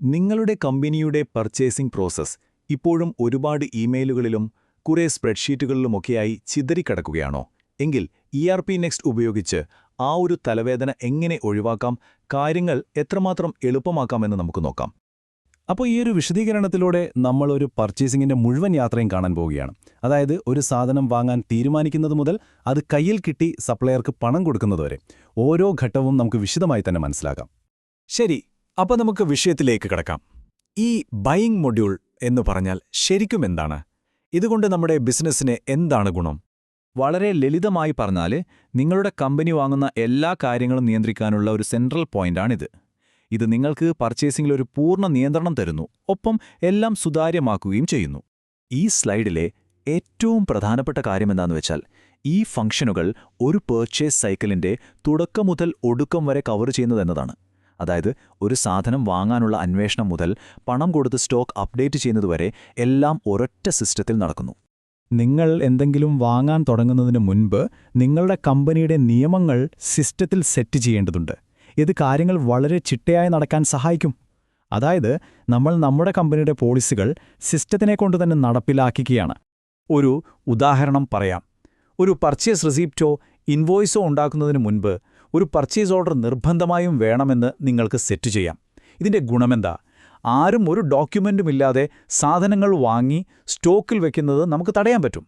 നിങ്ങളുടെ കമ്പനിയുടെ purchasing process ഇപ്പോഴും ഒരുപാട് ഇമെയിലുകളിലും കുറേ സ്പ്രെഡ്ഷീറ്റുകളിലുമൊക്കെയായി ചിതറിക്കിടക്കുകയാണോ? എങ്കിൽ ERP നെക്സ്റ്റ് ഉപയോഗിച്ച് ആ ഒരു തലവേദന എങ്ങനെ ഒഴിവാക്കാം, കാര്യങ്ങൾ എത്രമാത്രം എളുപ്പമാക്കാമെന്ന് നമുക്ക് നോക്കാം. അപ്പോൾ ഈ ഒരു വിശദീകരണത്തിലൂടെ നമ്മളൊരു പർച്ചേസിങ്ങിൻ്റെ മുഴുവൻ യാത്രയും കാണാൻ പോവുകയാണ്. അതായത് ഒരു സാധനം വാങ്ങാൻ തീരുമാനിക്കുന്നത് മുതൽ അത് കയ്യിൽ കിട്ടി സപ്ലയർക്ക് പണം കൊടുക്കുന്നതുവരെ ഓരോ ഘട്ടവും നമുക്ക് വിശദമായി തന്നെ മനസ്സിലാക്കാം. ശരി, അപ്പോൾ നമുക്ക് വിഷയത്തിലേക്ക് കടക്കാം. ഈ ബയിങ് മൊഡ്യൂൾ എന്ന് പറഞ്ഞാൽ ശരിക്കും എന്താണ്? ഇതുകൊണ്ട് നമ്മുടെ ബിസിനസ്സിന് എന്താണ് ഗുണം? വളരെ ലളിതമായി പറഞ്ഞാൽ നിങ്ങളുടെ കമ്പനി വാങ്ങുന്ന എല്ലാ കാര്യങ്ങളും നിയന്ത്രിക്കാനുള്ള ഒരു സെൻട്രൽ പോയിന്റാണിത്. ഇത് നിങ്ങൾക്ക് പർച്ചേസിംഗിൽ ഒരു പൂർണ്ണ നിയന്ത്രണം തരുന്നു, ഒപ്പം എല്ലാം സുതാര്യമാക്കുകയും ചെയ്യുന്നു. ഈ സ്ലൈഡിലെ ഏറ്റവും പ്രധാനപ്പെട്ട കാര്യമെന്താണെന്ന് വെച്ചാൽ ഈ ഫംഗ്ഷനുകൾ ഒരു പർച്ചേസ് സൈക്കിളിന്റെ തുടക്കം മുതൽ ഒടുക്കം വരെ കവർ ചെയ്യുന്നതെന്നതാണ്. അതായത് ഒരു സാധനം വാങ്ങാനുള്ള അന്വേഷണം മുതൽ പണം കൊടുത്ത് സ്റ്റോക്ക് അപ്ഡേറ്റ് ചെയ്യുന്നതുവരെ എല്ലാം ഒരൊറ്റ സിസ്റ്റത്തിൽ നടക്കുന്നു. നിങ്ങൾ എന്തെങ്കിലും വാങ്ങാൻ തുടങ്ങുന്നതിന് മുൻപ് നിങ്ങളുടെ കമ്പനിയുടെ നിയമങ്ങൾ സിസ്റ്റത്തിൽ സെറ്റ് ചെയ്യേണ്ടതുണ്ട്. ഇത് കാര്യങ്ങൾ വളരെ ചിട്ടയായി നടക്കാൻ സഹായിക്കും. അതായത് നമ്മൾ നമ്മുടെ കമ്പനിയുടെ പോളിസികൾ സിസ്റ്റത്തിനെ കൊണ്ട് തന്നെ നടപ്പിലാക്കുകയാണ്. ഒരു ഉദാഹരണം പറയാം. ഒരു പർച്ചേസ് റെസിപ്റ്റോ ഇൻവോയ്സോ ഉണ്ടാക്കുന്നതിന് മുൻപ് ഒരു പർച്ചേസ് ഓർഡർ നിർബന്ധമായും വേണമെന്ന് നിങ്ങൾക്ക് സെറ്റ് ചെയ്യാം. ഇതിന്റെ ഗുണമെന്താ? ആരും ഒരു ഡോക്യുമെന്റുമില്ലാതെ സാധനങ്ങൾ വാങ്ങി സ്റ്റോക്കിൽ വെക്കുന്നത് നമുക്ക് തടയാൻ പറ്റും.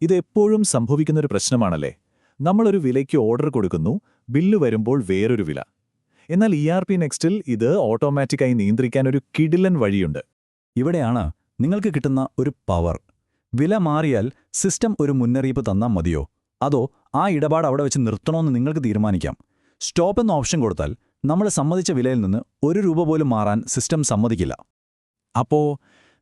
ഇതെപ്പോഴും സംഭവിക്കുന്നൊരു പ്രശ്നമാണല്ലേ. നമ്മളൊരു വിലയ്ക്ക് ഓർഡർ കൊടുക്കുന്നു, ബില്ല് വരുമ്പോൾ വേറൊരു വില. എന്നാൽ ERP നെക്സ്റ്റിൽ ഇത് ഓട്ടോമാറ്റിക്കായി നിയന്ത്രിക്കാൻ ഒരു കിടിലൻ വഴിയുണ്ട്. ഇവിടെയാണ് നിങ്ങൾക്ക് കിട്ടുന്ന ഒരു പവർ. വില മാറിയാൽ സിസ്റ്റം ഒരു മുന്നറിയിപ്പ് തന്നാൽ മതിയോ? അതോ ആ ഇടപാട് അവിടെ വെച്ച് നിർത്തണമെന്ന് നിങ്ങൾക്ക് തീരുമാനിക്കാം. സ്റ്റോപ്പ് എന്ന ഓപ്ഷൻ കൊടുത്താൽ നമ്മൾ സമ്മതിച്ച വിലയിൽ നിന്ന് ₹1 പോലും മാറാൻ സിസ്റ്റം സമ്മതിക്കില്ല. അപ്പോ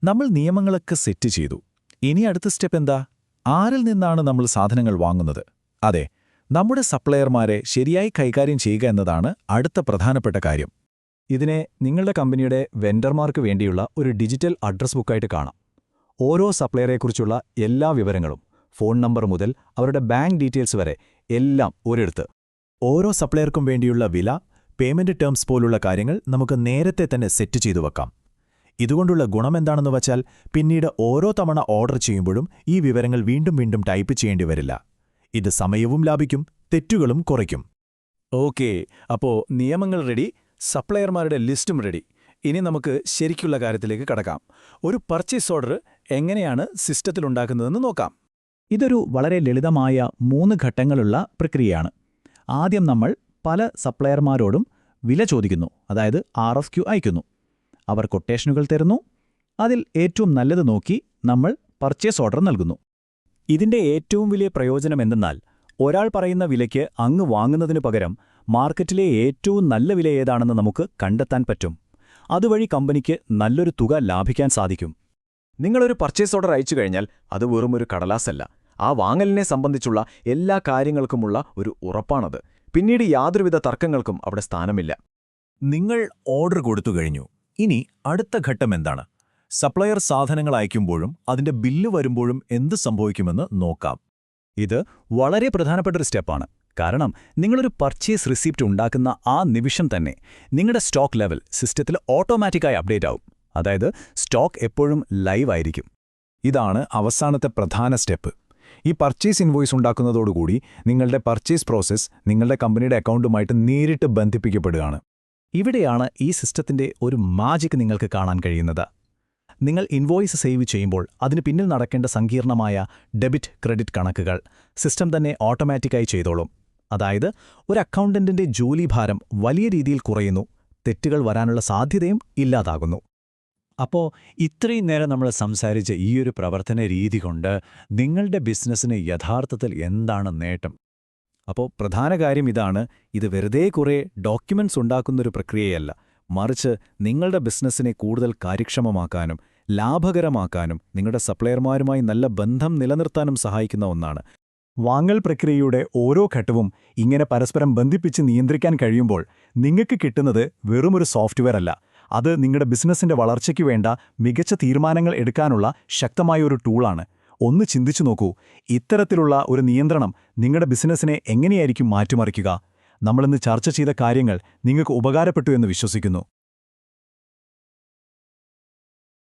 നമ്മൾ നിയമങ്ങളൊക്കെ സെറ്റ് ചെയ്തു. ഇനി അടുത്ത സ്റ്റെപ്പ് എന്താ? ആരിൽ നിന്നാണ് നമ്മൾ സാധനങ്ങൾ വാങ്ങുന്നത്? അതെ, നമ്മുടെ സപ്ലയർമാരെ ശരിയായി കൈകാര്യം ചെയ്യുക എന്നതാണ് അടുത്ത പ്രധാനപ്പെട്ട കാര്യം. ഇതിനെ നിങ്ങളുടെ കമ്പനിയുടെ വെൻഡർമാർക്ക് വേണ്ടിയുള്ള ഒരു ഡിജിറ്റൽ അഡ്രസ് ബുക്കായിട്ട് കാണാം. ഓരോ സപ്ലയറെക്കുറിച്ചുള്ള എല്ലാ വിവരങ്ങളും, ഫോൺ നമ്പർ മുതൽ അവരുടെ ബാങ്ക് ഡീറ്റെയിൽസ് വരെ, എല്ലാം ഒരിടത്ത്. ഓരോ സപ്ലയർക്കും വേണ്ടിയുള്ള വില, പേയ്മെന്റ് ടേംസ് പോലുള്ള കാര്യങ്ങൾ നമുക്ക് നേരത്തെ തന്നെ സെറ്റ് ചെയ്തു വെക്കാം. ഇതുകൊണ്ടുള്ള ഗുണമെന്താണെന്ന് വച്ചാൽ പിന്നീട് ഓരോ തവണ ഓർഡർ ചെയ്യുമ്പോഴും ഈ വിവരങ്ങൾ വീണ്ടും വീണ്ടും ടൈപ്പ് ചെയ്യേണ്ടി വരില്ല. ഇത് സമയവും ലാഭിക്കും, തെറ്റുകളും കുറയ്ക്കും. ഓക്കേ, അപ്പോൾ നിയമങ്ങൾ റെഡി, സപ്ലയർമാരുടെ ലിസ്റ്റും റെഡി. ഇനി നമുക്ക് ശരിക്കുള്ള കാര്യത്തിലേക്ക് കടക്കാം. ഒരു പർച്ചേസ് ഓർഡർ എങ്ങനെയാണ് സിസ്റ്റത്തിലുണ്ടാക്കുന്നതെന്ന് നോക്കാം. ഇതൊരു വളരെ ലളിതമായ 3 ഘട്ടങ്ങളുള്ള പ്രക്രിയയാണ്. ആദ്യം നമ്മൾ പല സപ്ലയർമാരോടും വില ചോദിക്കുന്നു, അതായത് RFQ അയക്കുന്നു. അവർ കൊട്ടേഷനുകൾ തരുന്നു. അതിൽ ഏറ്റവും നല്ലത് നോക്കി നമ്മൾ പർച്ചേസ് ഓർഡർ നൽകുന്നു. ഇതിന്റെ ഏറ്റവും വലിയ പ്രയോജനം എന്തെന്നാൽ ഒരാൾ പറയുന്ന വിലയ്ക്ക് അങ്ങ് വാങ്ങുന്നതിനു പകരം മാർക്കറ്റിലെ ഏറ്റവും നല്ല വില ഏതാണെന്ന് നമുക്ക് കണ്ടെത്താൻ പറ്റും. അതുവഴി കമ്പനിക്ക് നല്ലൊരു തുക ലാഭിക്കാൻ സാധിക്കും. നിങ്ങളൊരു പർച്ചേസ് ഓർഡർ അയച്ചു കഴിഞ്ഞാൽ അത് വെറുമൊരു കടലാസല്ല. ആ വാങ്ങലിനെ സംബന്ധിച്ചുള്ള എല്ലാ കാര്യങ്ങൾക്കുമുള്ള ഒരു ഉറപ്പാണത്. പിന്നീട് യാതൊരുവിധ തർക്കങ്ങൾക്കും അവിടെ സ്ഥാനമില്ല. നിങ്ങൾ ഓർഡർ കൊടുത്തു കഴിഞ്ഞു. ഇനി അടുത്ത ഘട്ടം എന്താണ്? സപ്ലയർ സാധനങ്ങൾ അയക്കുമ്പോഴും അതിന്റെ ബില്ല് വരുമ്പോഴും എന്ത് സംഭവിക്കുമെന്ന് നോക്കാം. ഇത് വളരെ പ്രധാനപ്പെട്ട ഒരു സ്റ്റെപ്പാണ്. കാരണം നിങ്ങളൊരു പർച്ചേസ് റിസിപ്റ്റ് ഉണ്ടാക്കുന്ന ആ നിമിഷം തന്നെ നിങ്ങളുടെ സ്റ്റോക്ക് ലെവൽ സിസ്റ്റത്തിൽ ഓട്ടോമാറ്റിക്കായി അപ്ഡേറ്റ് ആവും. അതായത് സ്റ്റോക്ക് എപ്പോഴും ലൈവ് ആയിരിക്കും. ഇതാണ് അവസാനത്തെ പ്രധാന സ്റ്റെപ്പ്. ഈ പർച്ചേസ് ഇൻവോയ്സ് ഉണ്ടാക്കുന്നതോടുകൂടി നിങ്ങളുടെ പർച്ചേസ് പ്രോസസ്സ് നിങ്ങളുടെ കമ്പനിയുടെ അക്കൗണ്ടുമായിട്ട് നേരിട്ട് ബന്ധിപ്പിക്കപ്പെടുകയാണ്. ഇവിടെയാണ് ഈ സിസ്റ്റത്തിന്റെ ഒരു മാജിക് നിങ്ങൾക്ക് കാണാൻ കഴിയുന്നത്. നിങ്ങൾ ഇൻവോയ്സ് സേവ് ചെയ്യുമ്പോൾ അതിന് പിന്നിൽ നടക്കേണ്ട സങ്കീർണമായ ഡെബിറ്റ് ക്രെഡിറ്റ് കണക്കുകൾ സിസ്റ്റം തന്നെ ഓട്ടോമാറ്റിക്കായി ചെയ്തോളും. അതായത് ഒരു അക്കൗണ്ടന്റിന്റെ ജോലിഭാരം വലിയ രീതിയിൽ കുറയുന്നു, തെറ്റുകൾ വരാനുള്ള സാധ്യതയും ഇല്ലാതാകുന്നു. അപ്പോൾ ഇത്രയും നേരം നമ്മൾ സംസാരിച്ച ഈയൊരു പ്രവർത്തന രീതി കൊണ്ട് നിങ്ങളുടെ ബിസിനസ്സിന് യഥാർത്ഥത്തിൽ എന്താണ് നേട്ടം? അപ്പോൾ പ്രധാന കാര്യം ഇതാണ്. ഇത് വെറുതെ കുറേ ഡോക്യുമെന്റ്സ് ഉണ്ടാക്കുന്നൊരു പ്രക്രിയയല്ല, മറിച്ച് നിങ്ങളുടെ ബിസിനസ്സിനെ കൂടുതൽ കാര്യക്ഷമമാക്കാനും ലാഭകരമാക്കാനും നിങ്ങളുടെ സപ്ലയർമാരുമായി നല്ല ബന്ധം നിലനിർത്താനും സഹായിക്കുന്ന ഒന്നാണ്. വാങ്ങൽ പ്രക്രിയയുടെ ഓരോ ഘട്ടവും ഇങ്ങനെ പരസ്പരം ബന്ധിപ്പിച്ച് നിയന്ത്രിക്കാൻ കഴിയുമ്പോൾ നിങ്ങൾക്ക് കിട്ടുന്നത് വെറുമൊരു സോഫ്റ്റ്വെയർ അല്ല, അത് നിങ്ങളുടെ ബിസിനസ്സിന്റെ വളർച്ചയ്ക്ക് വേണ്ട മികച്ച തീരുമാനങ്ങൾ എടുക്കാനുള്ള ശക്തമായൊരു ടൂളാണ്. ഒന്ന് ചിന്തിച്ചു നോക്കൂ, ഇത്തരത്തിലുള്ള ഒരു നിയന്ത്രണം നിങ്ങളുടെ ബിസിനസ്സിനെ എങ്ങനെയായിരിക്കും മാറ്റിമറിക്കുക? നമ്മളിന്ന് ചർച്ച ചെയ്ത കാര്യങ്ങൾ നിങ്ങൾക്ക് ഉപകാരപ്പെട്ടു എന്ന് വിശ്വസിക്കുന്നു.